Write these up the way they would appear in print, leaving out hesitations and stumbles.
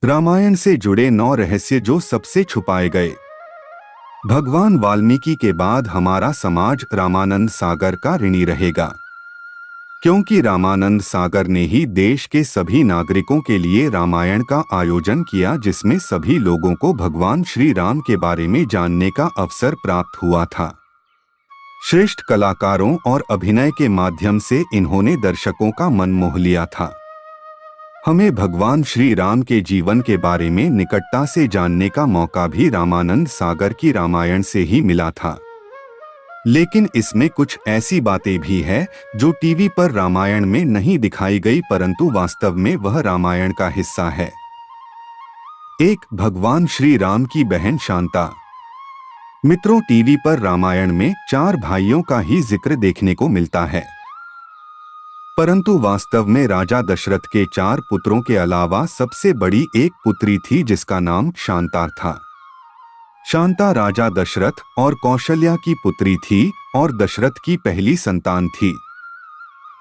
रामायण से जुड़े 9 रहस्य जो सबसे छुपाए गए। भगवान वाल्मीकि के बाद हमारा समाज रामानंद सागर का ऋणी रहेगा, क्योंकि रामानंद सागर ने ही देश के सभी नागरिकों के लिए रामायण का आयोजन किया, जिसमें सभी लोगों को भगवान श्री राम के बारे में जानने का अवसर प्राप्त हुआ था। श्रेष्ठ कलाकारों और अभिनय के माध्यम से इन्होंने दर्शकों का मन मोह लिया था। हमें भगवान श्री राम के जीवन के बारे में निकटता से जानने का मौका भी रामानंद सागर की रामायण से ही मिला था। लेकिन इसमें कुछ ऐसी बातें भी हैं जो टीवी पर रामायण में नहीं दिखाई गई, परंतु वास्तव में वह रामायण का हिस्सा है। 1. भगवान श्री राम की बहन शांता। मित्रों, टीवी पर रामायण में 4 भाइयों का ही जिक्र देखने को मिलता है, परंतु वास्तव में राजा दशरथ के 4 पुत्रों के अलावा सबसे बड़ी एक पुत्री थी जिसका नाम शांता था। शांता राजा दशरथ और कौशल्या की पुत्री थी और दशरथ की पहली संतान थी।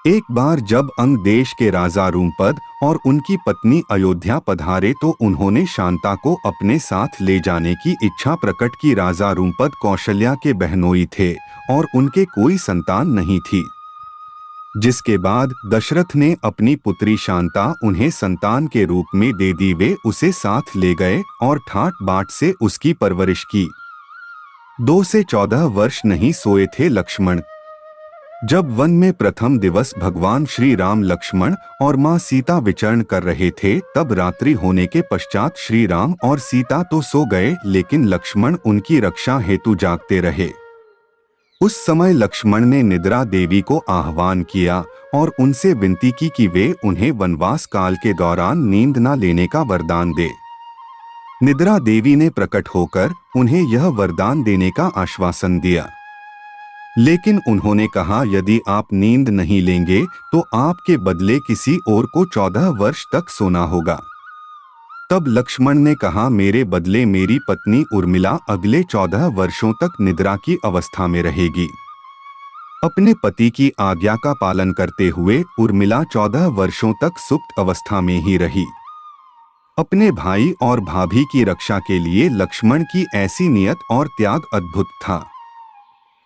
एक बार जब अंग देश के राजा रूमपद और उनकी पत्नी अयोध्या पधारे तो उन्होंने शांता को अपने साथ ले जाने की इच्छा प्रकट की। राजा रूमपद कौशल्या के बहनोई थे और उनके कोई संतान नहीं थी, जिसके बाद दशरथ ने अपनी पुत्री शांता उन्हें संतान के रूप में दे दी। वे उसे साथ ले गए और ठाट बाट से उसकी परवरिश की। 2 से 14 वर्ष नहीं सोए थे लक्ष्मण। जब वन में प्रथम दिवस भगवान श्री राम लक्ष्मण और मां सीता विचरण कर रहे थे, तब रात्रि होने के पश्चात श्री राम और सीता तो सो गए, लेकिन लक्ष्मण उनकी रक्षा हेतु जागते रहे। उस समय लक्ष्मण ने निद्रा देवी को आह्वान किया और उनसे विनती की कि वे उन्हें वनवास काल के दौरान नींद न लेने का वरदान दे। निद्रा देवी ने प्रकट होकर उन्हें यह वरदान देने का आश्वासन दिया, लेकिन उन्होंने कहा, यदि आप नींद नहीं लेंगे तो आपके बदले किसी और को 14 वर्ष तक सोना होगा। तब लक्ष्मण ने कहा, मेरे बदले मेरी पत्नी उर्मिला अगले 14 वर्षों तक निद्रा की अवस्था में रहेगी। अपने पति की आज्ञा का पालन करते हुए उर्मिला 14 वर्षों तक सुप्त अवस्था में ही रही। अपने भाई और भाभी की रक्षा के लिए लक्ष्मण की ऐसी नियत और त्याग अद्भुत था।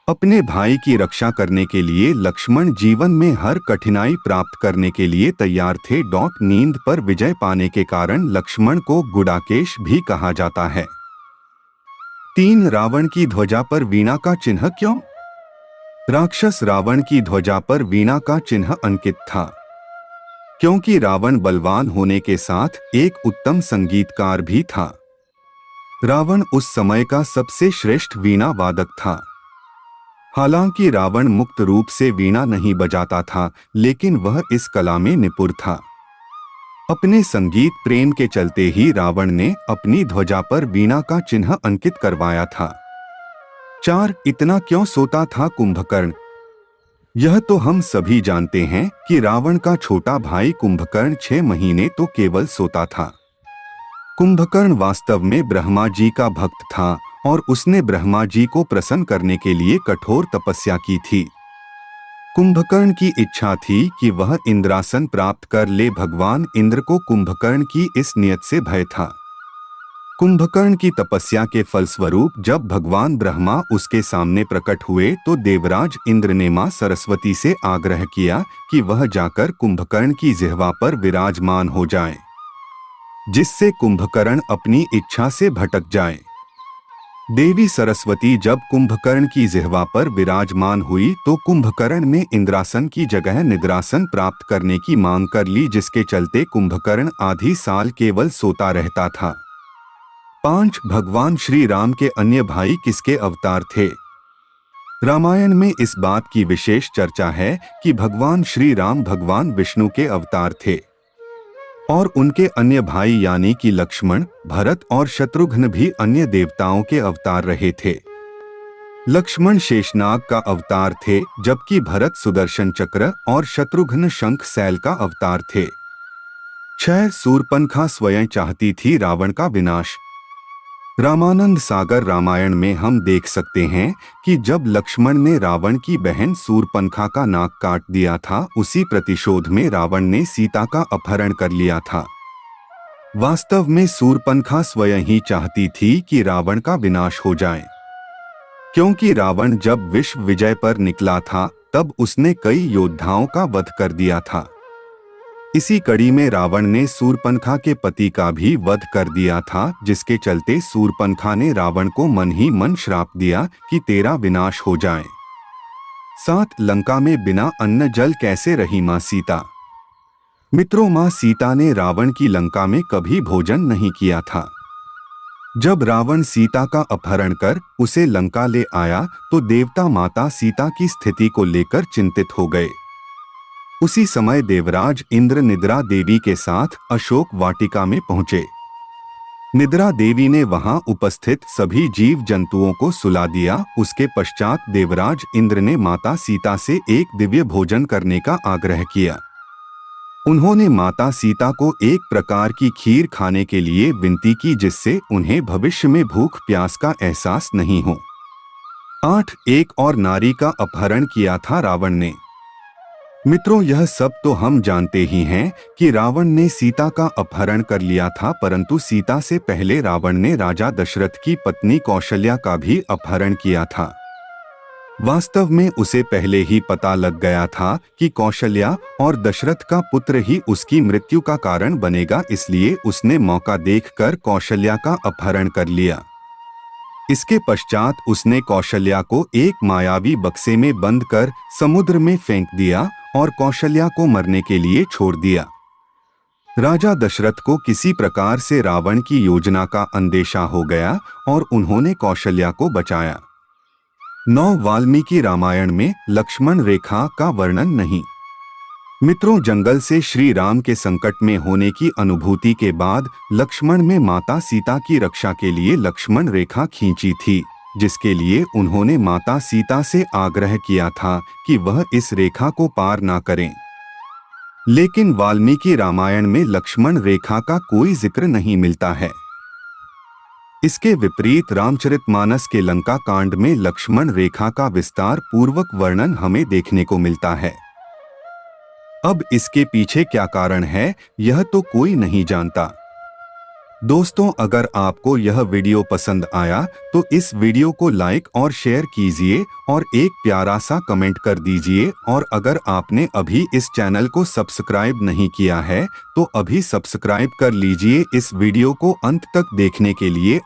अपने भाई की रक्षा करने के लिए लक्ष्मण जीवन में हर कठिनाई प्राप्त करने के लिए तैयार थे। नींद पर विजय पाने के कारण लक्ष्मण को गुडाकेश भी कहा जाता है। 3. रावण की ध्वजा पर वीणा का चिन्ह क्यों? राक्षस रावण की ध्वजा पर वीणा का चिन्ह अंकित था, क्योंकि रावण बलवान होने के साथ एक उत्तम संगीतकार भी था। रावण उस समय का सबसे श्रेष्ठ वीणा वादक था। हालांकि रावण मुक्त रूप से वीणा नहीं बजाता था, लेकिन वह इस कला में निपुण था। अपने संगीत प्रेम के चलते ही रावण ने अपनी ध्वजा पर वीणा का चिन्ह अंकित करवाया था। 4. इतना क्यों सोता था कुंभकर्ण? यह तो हम सभी जानते हैं कि रावण का छोटा भाई कुंभकर्ण 6 महीने तो केवल सोता था। कुंभकर्ण वास्तव में ब्रह्मा जी का भक्त था और उसने ब्रह्मा जी को प्रसन्न करने के लिए कठोर तपस्या की थी। कुंभकर्ण की इच्छा थी कि वह इंद्रासन प्राप्त कर ले। भगवान इंद्र को कुंभकर्ण की इस नियत से भय था। कुंभकर्ण की तपस्या के फलस्वरूप जब भगवान ब्रह्मा उसके सामने प्रकट हुए तो देवराज इंद्र ने मां सरस्वती से आग्रह किया कि वह जाकर कुंभकर्ण की जिह्वा पर विराजमान हो जाए, जिससे कुंभकर्ण अपनी इच्छा से भटक जाए। देवी सरस्वती जब कुंभकर्ण की जिह्वा पर विराजमान हुई तो कुंभकर्ण ने इंद्रासन की जगह निद्रासन प्राप्त करने की मांग कर ली, जिसके चलते कुंभकर्ण आधी साल केवल सोता रहता था। 5. भगवान श्री राम के अन्य भाई किसके अवतार थे? रामायण में इस बात की विशेष चर्चा है कि भगवान श्री राम भगवान विष्णु के अवतार थे और उनके अन्य भाई यानी कि लक्ष्मण, भरत और शत्रुघ्न भी अन्य देवताओं के अवतार रहे थे। लक्ष्मण शेषनाग का अवतार थे, जबकि भरत सुदर्शन चक्र और शत्रुघ्न शंख सैल का अवतार थे। 6. शूर्पणखा स्वयं चाहती थी रावण का विनाश। रामानंद सागर रामायण में हम देख सकते हैं कि जब लक्ष्मण ने रावण की बहन शूर्पणखा का नाक काट दिया था, उसी प्रतिशोध में रावण ने सीता का अपहरण कर लिया था। वास्तव में शूर्पणखा स्वयं ही चाहती थी कि रावण का विनाश हो जाए, क्योंकि रावण जब विश्व विजय पर निकला था तब उसने कई योद्धाओं का वध कर दिया था। इसी कड़ी में रावण ने शूर्पणखा के पति का भी वध कर दिया था, जिसके चलते शूर्पणखा ने रावण को मन ही मन श्राप दिया कि तेरा विनाश हो जाए। साथ लंका में बिना अन्न जल कैसे रही मां सीता। मित्रों, मां सीता ने रावण की लंका में कभी भोजन नहीं किया था। जब रावण सीता का अपहरण कर उसे लंका ले आया तो देवता माता सीता की स्थिति को लेकर चिंतित हो गए। उसी समय देवराज इंद्र निद्रा देवी के साथ अशोक वाटिका में पहुंचे। निद्रा देवी ने वहां उपस्थित सभी जीव जंतुओं को सुला दिया। उसके पश्चात देवराज इंद्र ने माता सीता से एक दिव्य भोजन करने का आग्रह किया। उन्होंने माता सीता को एक प्रकार की खीर खाने के लिए विनती की, जिससे उन्हें भविष्य में भूख प्यास का एहसास नहीं हो। 8 एक और नारी का अपहरण किया था रावण ने। मित्रों, यह सब तो हम जानते ही हैं कि रावण ने सीता का अपहरण कर लिया था, परंतु सीता से पहले रावण ने राजा दशरथ की पत्नी कौशल्या का भी अपहरण किया था। वास्तव में उसे पहले ही पता लग गया था कि कौशल्या और दशरथ का पुत्र ही उसकी मृत्यु का कारण बनेगा, इसलिए उसने मौका देखकर कौशल्या का अपहरण कर लिया। इसके पश्चात उसने कौशल्या को एक मायावी बक्से में बंद कर समुद्र में फेंक दिया और कौशल्या को मरने के लिए छोड़ दिया। राजा दशरथ को किसी प्रकार से रावण की योजना का अंदेशा हो गया और उन्होंने कौशल्या को बचाया। 9 वाल्मीकि रामायण में लक्ष्मण रेखा का वर्णन नहीं। मित्रों, जंगल से श्री राम के संकट में होने की अनुभूति के बाद लक्ष्मण ने माता सीता की रक्षा के लिए लक्ष्मण रेखा खींची थी, जिसके लिए उन्होंने माता सीता से आग्रह किया था कि वह इस रेखा को पार ना करें। लेकिन वाल्मीकि रामायण में लक्ष्मण रेखा का कोई जिक्र नहीं मिलता है। इसके विपरीत रामचरितमानस के लंका कांड में लक्ष्मण रेखा का विस्तार पूर्वक वर्णन हमें देखने को मिलता है। अब इसके पीछे क्या कारण है, यह तो कोई नहीं जानता। दोस्तों, अगर आपको यह वीडियो पसंद आया तो इस वीडियो को लाइक और शेयर कीजिए और एक प्यारा सा कमेंट कर दीजिए। और अगर आपने अभी इस चैनल को सब्सक्राइब नहीं किया है तो अभी सब्सक्राइब कर लीजिए। इस वीडियो को अंत तक देखने के लिए